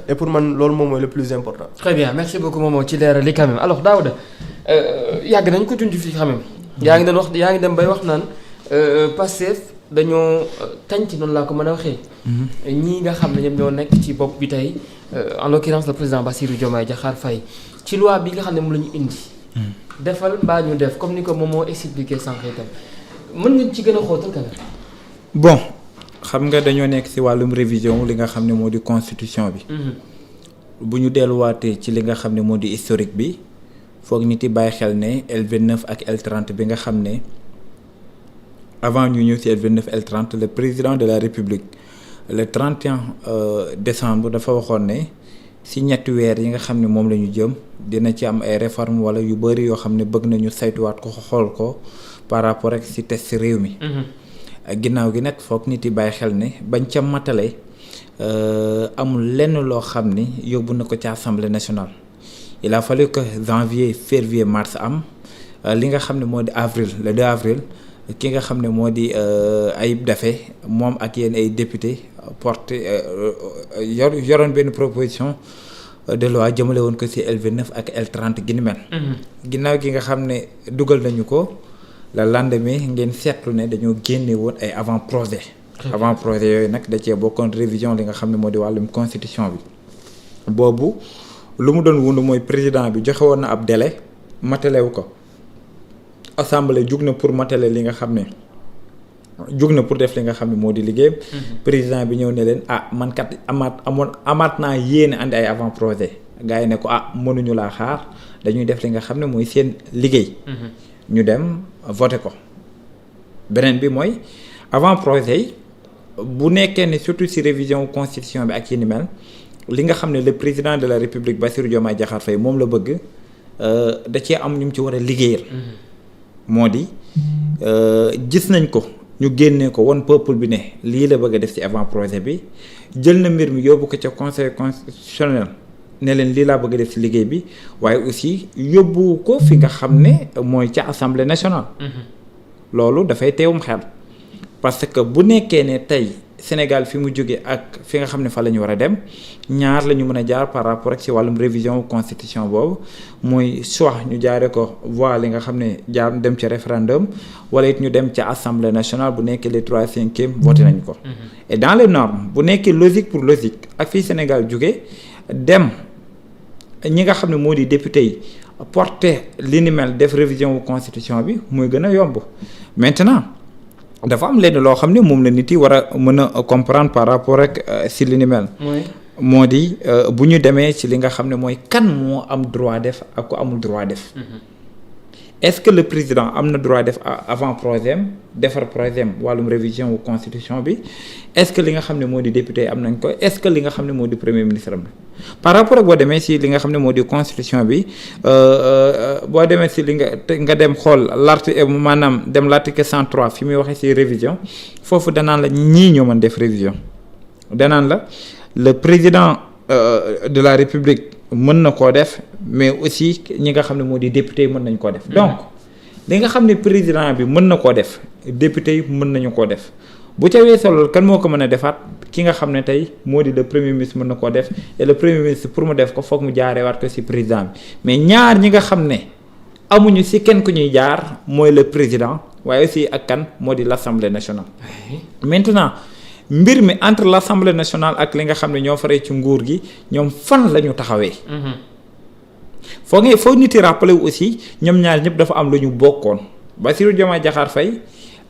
et pour man loolu moom mooy le plus important. très bien merci beaucoup Momo ci leeral li quand même alors Daouda yàgg nañ ko dund fii quand même. yaa ngi dem bay wax naan Pastef dañoo tànc noonu laa ko mën a waxee. ñii nga xam ne ñoom ñoo nekk ci bopp bi tey en l'occurrence le président Bassirou Diomaye Diakhar Faye ci loi bi nga xam ne moom la ñu indi. defal mbaa ñu def comme ni ko Momo expliqué sànq itam mën nga ci gën a xóotal quand même. bon xam nga dañoo nekk ci wàllum révision li nga xam ne moo di constitution bi. bu ñu delluwaatee ci li nga xam ne moo di historique bi foog nit yi bàyyi xel ne L29 ak L30 bi nga xam ne avant ñu ñëw ci L29 L30 le président de la République le 31 décembre dafa waxoon ne ci ñetti weer yi nga xam ne moom la ñu jëm dina ci am ay réformes walla yu bari yoo xam ne bëgg nañu saytuwaat ko xool ko par rapport ak ci test réew mi. ginnaaw gi nag foog nit yi bàyyi xel ne bañ ca matale amul lenn loo xam ni yóbbu na ko ci assemblée nationale il a fallu que janvier février mars am li nga xam ne moo di avril le 2 avril ki nga xam ne moo di Ayib Daffé moom ak yéen ay député porté yoroon benn proposition de loi jëmale woon ko ci L29 ak L30 gi ni mel. ginnaaw gi nga xam ne dugal nañu ko. le lendemain ngeen seetlu ne dañoo génne woon ay avant projet yooyu nag da cee bokkoon révision li nga xam ne moo di wàllum constitution bi boobu lu mu doon wund mooy président bi joxe woon na ab délai matalewu ko assemblée jug na pour matale li nga xam ne jug na pour def li nga xam ne moo di liggéey président bi ñëw ne leen man kat amaat naa yéene andi ay avant projet gars yi ne ko mënuñu laa xaar dañuy def li nga xam ne mooy seen liggéey ñu dem voté ko beneen bi mooy avant projet yi bu nekkee ne surtout ci révision constitution bi ak yi ni mel li nga xam ne le président de la république Bassirou Diomaye Diakhar Faye moom la bëgg da cee am ñu mu ci war a liggéeyal. moo di gis nañ ko ñu génnee ko won peuple bi ne lii la bëgg a def ci avant projet bi jël na mbir mi yóbbu ko ca conseil constitutionnel. ne leen lii laa bëgg a def ci liggéey bi waaye aussi yóbbu ko fi nga xam ne mooy ca assemblée nationale. loolu dafay teewum xel parce que bu nekkee ne tey Sénégal fi mu jóge ak fi nga xam ne fa la ñu war a dem ñaar la ñu mën a jaar par rapport ak ci wàllum révision constitution boobu mooy soit ñu jaaree ko voie li nga xam ne jaar dem ca référendum wala it ñu dem ca assemblée nationale bu nekkee les 3/5 voté nañ ko. et dans les normes bu nekkee logique pour logique ak fii Sénégal jóge dem. ñi nga xam ne moo di député yi porté li ni mel def révision constitution bi muy gën a yomb maintenant dafa am lenn loo xam ne moom la nit yi war a mën a comprendre par rapport ak si li ni mel. moo di bu ñu demee ci li nga xam ne mooy kan moo am droit def ak ko amul droit def. est-ce que le président am na droit def avant projet defar projet wàllum révision constitution bi est-ce que li nga xam ne moo di député am nañ ko est-ce que li nga xam ne moo di premier ministre am par rapport ak boo demee ci li nga xam ne moo di constitution bi boo demee ci li nga dem xool maanaam dem l'article 103 fi muy waxee ci révision foofu danaan la ñii ñoo mën def révision danaan la le président de la république mën na koo def mais aussi ñi nga xam ne moo di député yi mën nañ koo def donc li nga xam ne président bi mën na koo def député yi mën nañu koo def bu ca weesoo loolu kan moo ko mën a defaat ki nga xam ne tey moo di le premier ministre mën na koo def et le premier ministre pour mu def ko foog mu jaaree waat ko ci président bi mais ñaar ñi nga xam ne amuñu ci kenn ku ñuy jaar mooy le président waaye aussi ak kan moo di l'Assemblée nationale. Maintenant mbir mi entre l'Assemblée nationale ak li nga xam ne ñoo faree ci nguur gi ñoom fan la ñu taxawee. foog nit yi rappeler wu aussi ñoom ñaar ñëpp dafa am lu ñu bokkoon Bassirou Diomaye Diakhar Faye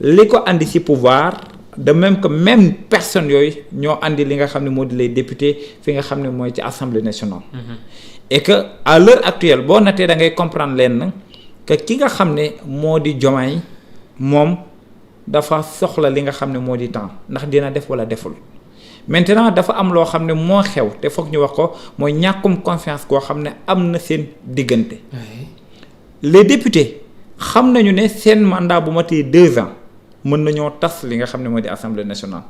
li ko andi ci pouvoir de même que même personne yooyu ñoo andi li nga xam ne moo di les députés fi nga xam ne mooy ci Assemblée nationale. et que à l'heure actuelle boo natee da ngay comprendre leen que ki nga xam ne moo di Diomaye moom dafa soxla li nga xam ne moo di temps ndax dina def wala deful. maintenant dafa am loo xam ne moo xew te foog ñu wax ko mooy ñàkkum confiance koo xam ne am na seen diggante. les députés xam nañu ne seen mandat bu matee 2 ans mën nañoo tas li nga xam ne moo di assemblée nationale.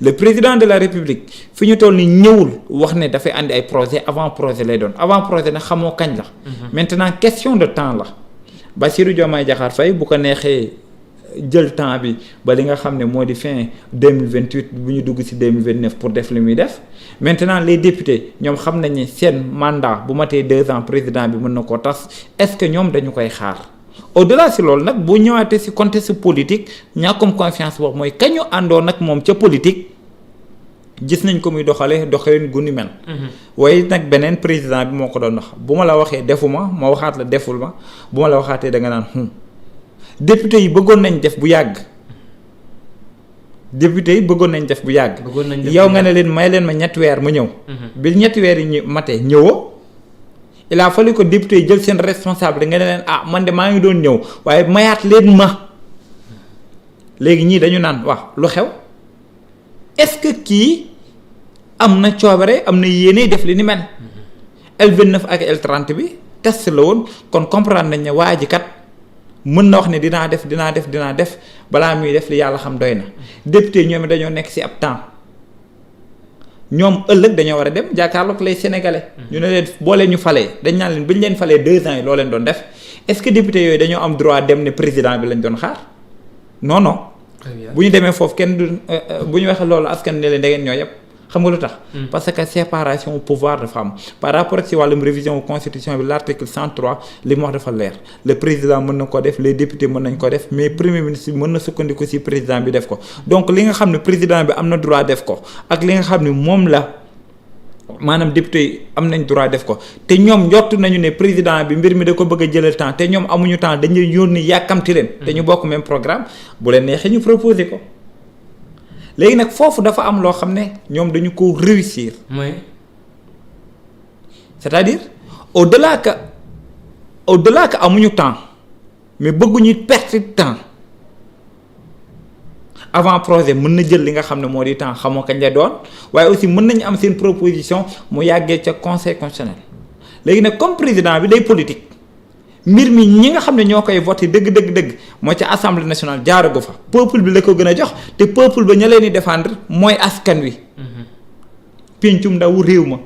le président de la république fi ñu toll ni ñëwul wax ne dafay andi ay projet avant projet lay doon avant projet nag xamoo kañ la. maintenant question de temps la Bassirou Diomaye Diakhar Faye bu ko neexee jël temps bi ba li nga xam ne moo di fin 2028 bu ñu dugg ci 2029 pour def li muy def maintenant les députés ñoom xam nañ ne seen mandat bu matee 2 ans président bi mën na koo tas est-ce que ñoom dañu koy xaar au-delà ci loolu nag boo ñëwaatee ci contexte politique ñàkkum confiance boobu mooy kañu àndoon nag moom ca politique gis nañ ko muy doxaleen gu ni mel. waaye nag beneen président bi moo ko doon wax bu ma la waxee defuma ma waxaat la deful ma bu ma la waxaatee da nga naan député yi bëggoon nañ def bu yàgg. député yi bëggoon nañ def bu yàgg. yow nga ne leen may leen ma ñetti weer ma ñëw. bi ñetti weer yi ñu matee ñëwoo. il a fallu que député yi jël seen responsable nga ne leen man de maa ngi doon ñëw waaye mayaat leen ma. léegi ñii dañu naan wax lu xew est-ce que kii am na coobare am na yéene def li ni mel. L29 ak L30 bi test la woon kon comprendre nañ ne waa ji kat mën na wax ne dinaa def balaa muy def li yàlla xam doy na. député ñoom dañoo nekk ci ab temps ñoom ëllëg dañoo war a dem jàkkaarloog lay sénégalais. ñu ne leen boo leen ñu falee dañ naan leen bu ñu leen falee 2 ans yi loo leen doon def est-ce que député yooyu dañoo am droit dem ne président bi lañ doon xaar non. bu ñu demee foofu kenn du bu ñu waxee loolu askan ne leen da ngeen ñoo yëpp xam nga lu tax. parce que séparation pouvoir dafa am par rapport ak ci wàllum révision constitution bi l'article 103 li mu wax dafa leer le président mën na ko def les députés mën nañ ko def mais premier ministre mën na sukkandiku ci président bi def ko donc li nga xam ne président bi am na droit def ko ak li nga xam ne moom la maanaam député yi am nañ droit def ko te ñoom njort nañu ne président bi mbir mi da ko bëgg a jëlal temps te ñoom amuñu temps dañuy yónni yàkkamti leen. te ñu bokk même programme bu leen neexee ñu proposer ko léegi nag foofu dafa am loo xam ne ñoom dañu ko réussir. mooy. c'est-à-dire au-delà que amuñu temps mais bëgguñu perte temps avant projet mën na jël li nga xam ne moo di temps xamoo kañ lay doon waaye aussi mën nañu am seen proposition mu yàggee ca conseil constitutionnel léegi nag comme président bi day politique mbir mi ñi nga xam ne ñoo koy voté dëgg moo ca assemblée nationale jaaragu fa peuple bi la ko gën a jox te peuple ba ña leen di défendre mooy askan wi. pencum ndaw réew ma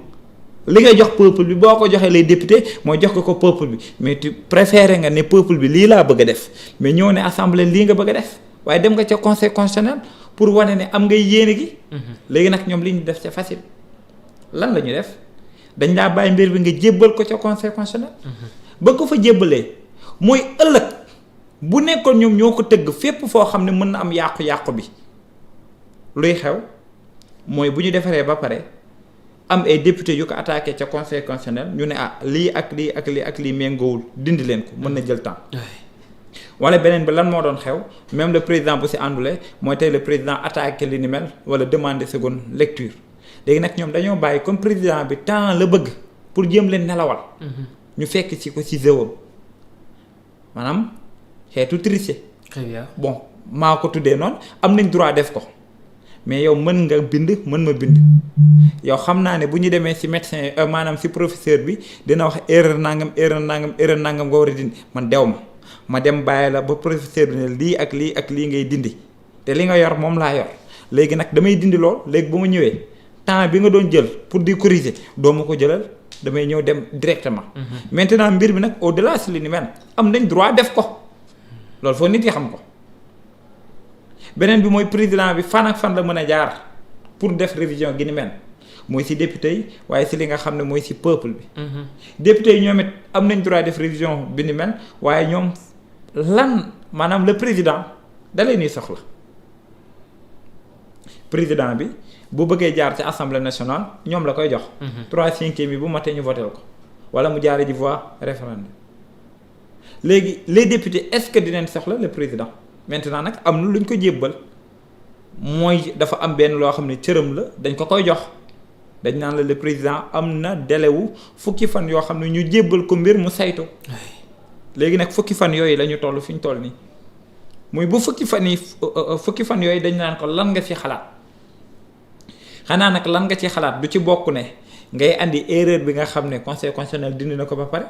li ngay jox peuple bi boo ko joxee les députés mooy jox ko peuple bi mais tu préféré nga ne peuple bi lii laa bëgg a def mais ñëw ne assemblée lii nga bëgg a def. waaye dem nga ca conseil constitutionnel pour wane ne am ngay yéene gi. léegi nag ñoom li ñu def c'est facile lan la ñu def dañ laa bàyyi mbir bi nga jébbal ko ca conseil constitutionnel. ba ko fa jébbalee mooy ëllëg bu nekkoon ñoom ñoo ko tëgg fépp foo xam ne mën na am yàqu-yàqu bi luy xew mooy bu ñu defaree ba pare am ay député yu ko attaqué ca conseil constitutionnel ñu ne lii ak lii méngoowul dindi leen ko mën na jël temps. wala beneen bi lan moo doon xew même le président bu ci àndule mooy tey le président attaqué li ni mel wala demander seconde lecture léegi nag ñoom dañoo bàyyi comme président bi temps la bëgg pour jéem leen nelawal. ñu fekk ci ko ci zéwam maanaam xeetu tricher. très bien bon maa ko tuddee noonu am nañ droit def ko mais yow mën nga bind mën ma bind yow xam naa ne bu ñu demee ci médecin maanaam ci professeur bi dina wax erreur nangam nga war a dindi man dew ma dem bàyyi la ba professeur bi ne lii ak lii ngay dindi te li nga yor moom laa yor léegi nag damay dindi lool léegi bu ma ñëwee temps bi nga doon jël pour di corriger doo ma ko jëlal damay ñëw dem directement. maintenant mbir bi nag au-delà si li ni mel am nañ droit def ko loolu foo nit yi xam ko beneen bi mooy président bi fan ak fan la mën a jaar pour def révision gi ni mel mooy ci député yi waaye ci li nga xam ne mooy ci peuple bi. député yi ñoom it am nañ droit def révision bi ni mel waaye ñoom. lan maanaam le président da leen ni soxla président bi bu bëggee jaar ci assemblée nationale ñoom la koy jox. 3/5 bi bu matee ñu voté ko wala mu jaaree ji voie référendum léegi les députés est-ce que dinañ soxla le président maintenant nag am na lu ñu ko jébbal mooy dafa am benn loo xam ne cëram la dañ ko koy jox dañ naan la le président am na délai wu fukki fan yoo xam ne ñu jébbal ko mbir mu saytu. léegi nag fukki fan yooyu la ñu toll fi ñu toll nii muy bu fukki fan yooyu dañ naan ko lan nga ci xalaat xanaa nag lan nga ci xalaat du ci bokk ne ngay andi erreur bi nga xam ne conseil constitutionnel dindi na ko ba pare.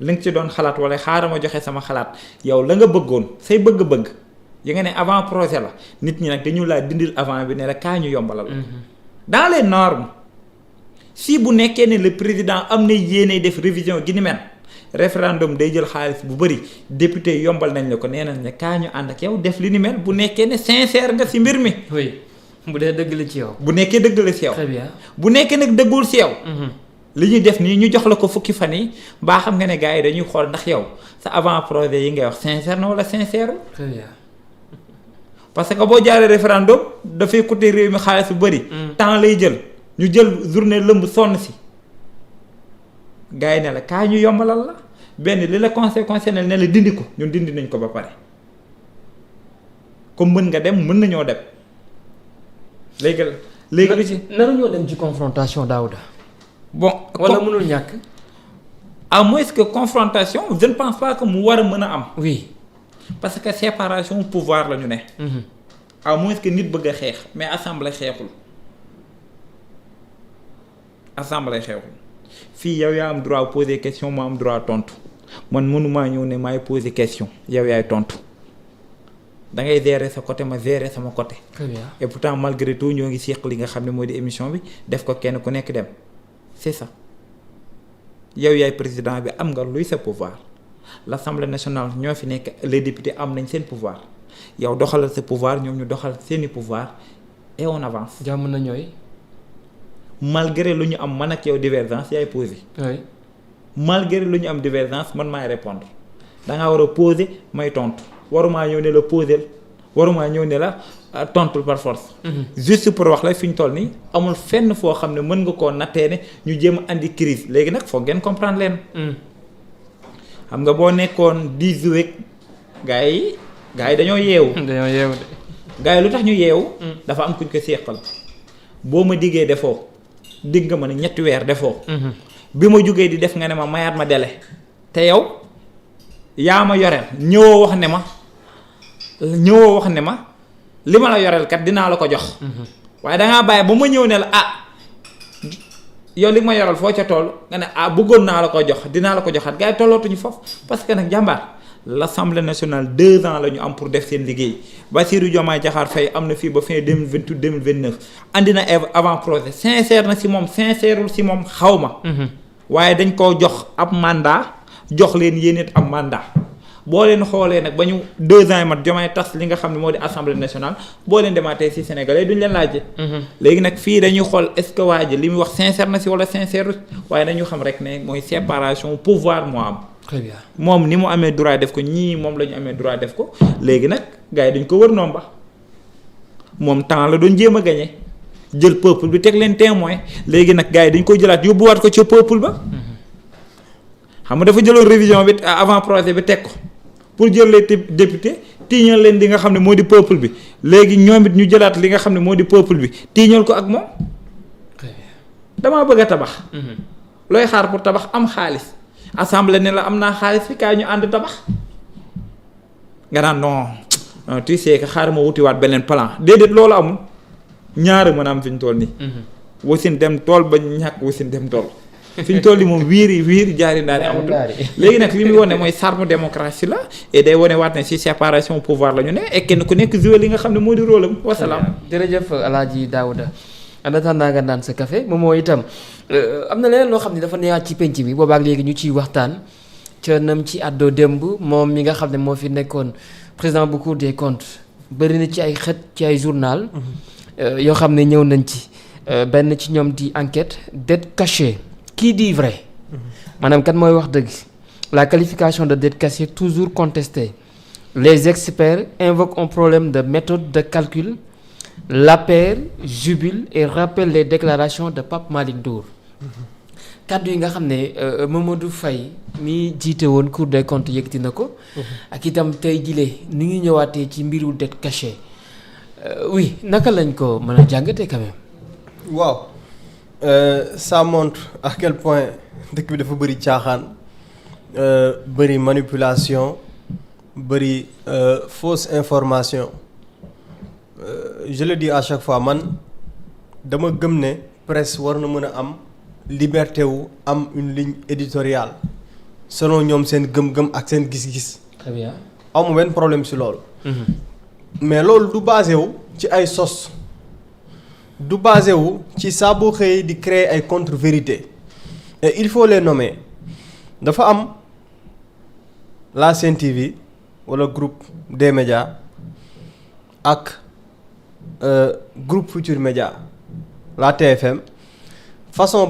li nga ci doon xalaat wala xaaral ma joxe sama xalaat yow la nga bëggoon say bëgg-bëgg yi nga ne avant projet la nit ñi nag dañu laa dindil avant bi ne la kaa ñu yombalal. dans les normes si bu nekkee ne le président am na yéene def révision gi ni mel référendum day jël xaalis bu bëri député yombal nañ la ko nee nañ ne kaa ñu ànd ak yow def li ni mel bu nekkee ne sincère nga ci mbir mi. oui bu dee dëgg la ci yow. bu nekkee dëgg la ci yow. très bien bu nekkee nag dëggul ci yow. li ñuy def nii ñu jox la ko fukki fan yi baa xam nga ne gars yi dañuy xool ndax yow sa avant projet yi ngay wax sincère na wala sincère. très bien. parce que boo jaaree référendum dafay coûter réew mi xaalis bu bëri. temps lay jël ñu jël journée lëmb sonn ci. gars yi ne la kaa ñu yombalal la benn li la conseil constitutionnel ne la dindi ko ñun dindi nañ ko ba pare comme mën nga dem mën nañoo dem léegi lu ci. naruñoo dem ci confrontation Daouda. bon wala mënul ñàkk. à moins que confrontation je ne pense pas que mu war a mën a am. oui. parce que séparation pouvoir la ñu ne. à moins que nit bëgg a xeex mais assemblée xeexul fii yow yaa am droit poser question moo am droit tontu man mënumaa ñëw ne maay poser question yow yaay tontu da ngay gérer sa côté ma gérer sama côté. très bien. et pourtant malgré tout ñoo ngi seq li nga xam ne moo di émission bi def ko kenn ku nekk dem c'est ça yow yaay président bi am nga luy sa pouvoir l'Assemblée nationale ñoo fi nekk les députés am nañ seen pouvoir yow doxalal sa pouvoir ñoom ñu doxal seeni pouvoir et on avance. jàmm na ñooy. malgré lu ñu am man ak yow divergence yaay posé. oui. malgré lu ñu am divergence man maay répondre da ngaa war a poser may tontu warumaa ñëw ne la poser warumaa ñëw ne la tontul par force. juste pour wax la fi ñu toll nii amul fenn foo xam ne mën nga koo nattee ne ñu jéem a andi crise léegi nag foog ngeen comprendre leen. xam nga boo nekkoon 10 jours rek gars yi dañoo yeewu. dañoo yeewu de. gars yi lu tax ñu yeewu. dafa am kuñ ko seqal boo ma diggee defoo. digg nga ma ne 3 weer defoo. bi ma jugee di def nga ne ma mayaat ma délai. te yow yaa ma yoreel ñëwoo wax ne ma li ma la yoreel kat dinaa la ko jox. waaye dangaa bàyyi ba ma ñëw ne la yow li ma yoreel foo ca toll nga ne bëggoon naa la ko jox dinaa la ko joxaat gars yi tollootuñu foofu parce que nag jàmbaar l'Assemblée nationale 2 ans la ñu am pour def seen liggéey Bassirou Diomaye Diakhar Faye am na fii ba fin 2028 2029 andi na avant projet sincère na si moom sincèreul si moom xaw ma. waaye dañ koo jox ab mandat jox leen yéen it ab mandat boo leen xoolee nag ba ñu 2 ans yi mat Diomaye tas li nga xam ne moo di Assemblée nationale boo leen demaatee si Sénégalais duñ leen laajte. léegi nag fii dañuy xool est-ce que waa ji li muy wax sincère na si wala sincère waaye dañu xam rek ne mooy séparation pouvoir moo am. très bien. moom ni mu amee droit def ko ñii moom la ñu amee droit def ko léegi nag gars yi dañ ko wër nomba moom temps la doon jéem a gagné jël peuple bi teg leen témoin léegi nag gars yi dañ ko jëlaat yóbbuwaat ko ca peuple ba. xam nga dafa jëloon révision bi avant projet bi teg ko pour jël les députés tiiñal leen li nga xam ne moo di peuple bi léegi ñoom it ñu jëlaat li nga xam ne moo di peuple bi tiiñal ko ak moom. damaa bëgg a tabax. looy xaar pour tabax am xaalis. assemblée ne la am naa xaalis fi kaay ñu ànd tabax nga naan non tu sais que xaaral ma wutiwaat beneen plan déedéet loolu amul ñaari mën a am fi ñu toll nii. wasin dem tool ba ñàkk wasin dem tool fi ñu toll nii moom wiiri jaari ndaari amatul léegi nag li muy wane mooy sarme démocratie la et day wane waat ne si séparation pouvoir la ñu ne et kenn ku nekk joué li nga xam ne moo di rôle am wasalaam. jërëjëf El Hadji Daouda en attendant nga naan sa café moom moo itam am na leneen loo xam ne dafa neewaat ci penc bi boobaak léegi ñu ciy waxtaan ca nam ci àddoo démb moom mi nga xam ne moo fi nekkoon président bu Cour des comptes bëri na ci ay xët ci ay journal yoo xam ne ñëw nañ ci benn ci ñoom di enquête dette cachée qui dit vrai maanaam kat mooy wax dëgg la qualification de dette cachée toujours contestée les experts invoquent un problème de méthode de calcul. L'APR jubile et rappelle les déclarations de Pape Malick Ndour kàddu yi nga xam ne Mamadou Faye mi jiite woon Cour des comptes yëkkati na ko. ak itam tey jile ni ngi ñëwaatee ci mbiru dette cachée oui naka lañ ko mën a jàngatee quand même. waaw ça montre à quel point dëkk bi dafa bëri caaxaan bëri manipulation bëri fausse information. Je le dis à chaque fois man dama gëm ne presse war na mën a am liberté wu am une ligne éditoriale selon ñoom seen gëm-gëm ak seen gis-gis. Très bien. amu benn problème ci loolu. mais loolu du basé wu ci ay sos du basé wu ci saa boo xëyee di créer ay contre-vérité et il faut les nommer dafa am la Sen TV wala groupe des médias ak groupe Futur Média la TFM façon